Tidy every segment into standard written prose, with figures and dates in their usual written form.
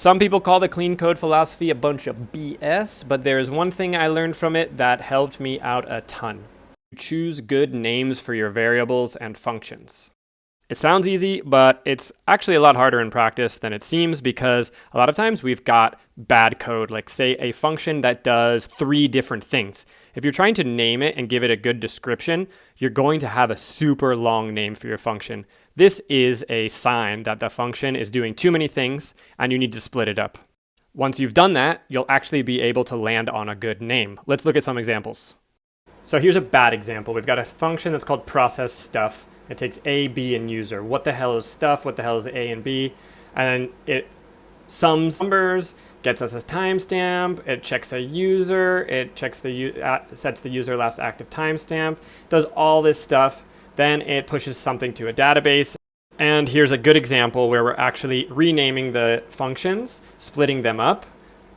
Some people call the clean code philosophy a bunch of BS, but there's one thing I learned from it that helped me out a ton. Choose good names for your variables and functions. It sounds easy, but it's actually a lot harder in practice than it seems because a lot of times we've got bad code, like say a function that does 3 different things. If you're trying to name it and give it a good description, you're going to have a super long name for your function. This is a sign that the function is doing too many things and you need to split it up. Once you've done that, you'll actually be able to land on a good name. Let's look at some examples. So here's a bad example. We've got a function that's called process stuff. It takes A, B, and user. What the hell is stuff? What the hell is A and B? And then it sums numbers, gets us a timestamp, it checks a user, it checks sets the user last active timestamp, does all this stuff. Then it pushes something to a database. And here's a good example where we're actually renaming the functions, splitting them up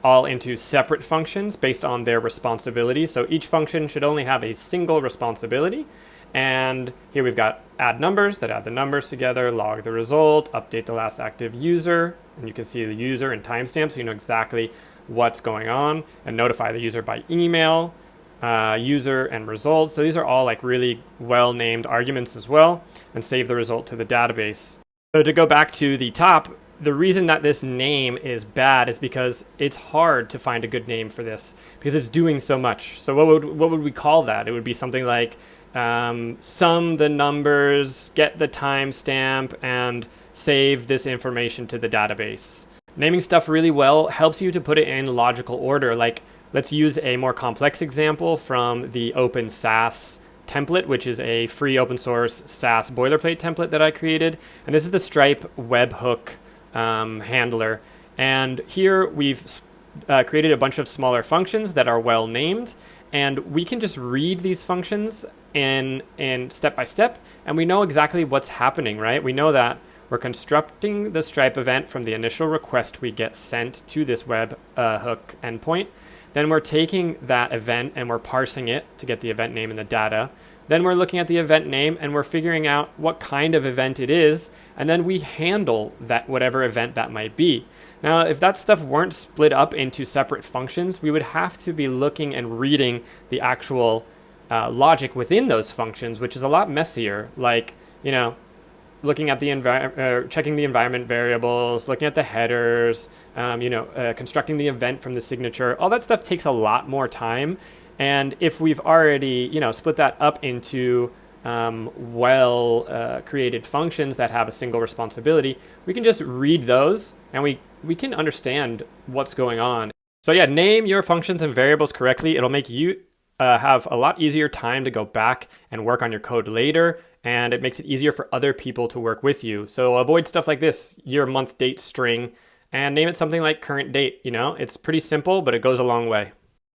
all into separate functions based on their responsibility. So each function should only have a single responsibility. And here we've got add numbers that add the numbers together, log the result, update the last active user, and you can see the user and timestamp so you know exactly what's going on, and notify the user by email, user and results. So these are all like really well named arguments as well, and save the result to the database. So to go back to the top, the reason that this name is bad is because it's hard to find a good name for this because it's doing so much. So what would we call that? It would be something like sum the numbers, get the timestamp, and save this information to the database. Naming stuff really well helps you to put it in logical order. Like, let's use a more complex example from the Open SaaS template, which is a free open source SaaS boilerplate template that I created. And this is the Stripe webhook handler. And here we've created a bunch of smaller functions that are well named. And we can just read these functions in step by step, and we know exactly what's happening, right? We know that we're constructing the Stripe event from the initial request we get sent to this web hook endpoint. Then we're taking that event and we're parsing it to get the event name and the data. Then we're looking at the event name and we're figuring out what kind of event it is, and then we handle that whatever event that might be. Now, if that stuff weren't split up into separate functions, we would have to be looking and reading the actual logic within those functions, which is a lot messier. Like, you know, looking at the checking the environment variables, looking at the headers, constructing the event from the signature. All that stuff takes a lot more time. And if we've already, split that up into created functions that have a single responsibility, we can just read those and we can understand what's going on. So yeah, name your functions and variables correctly. It'll make you have a lot easier time to go back and work on your code later, and it makes it easier for other people to work with you. So avoid stuff like this, year, month, date, string, and name it something like current date. It's pretty simple, but it goes a long way.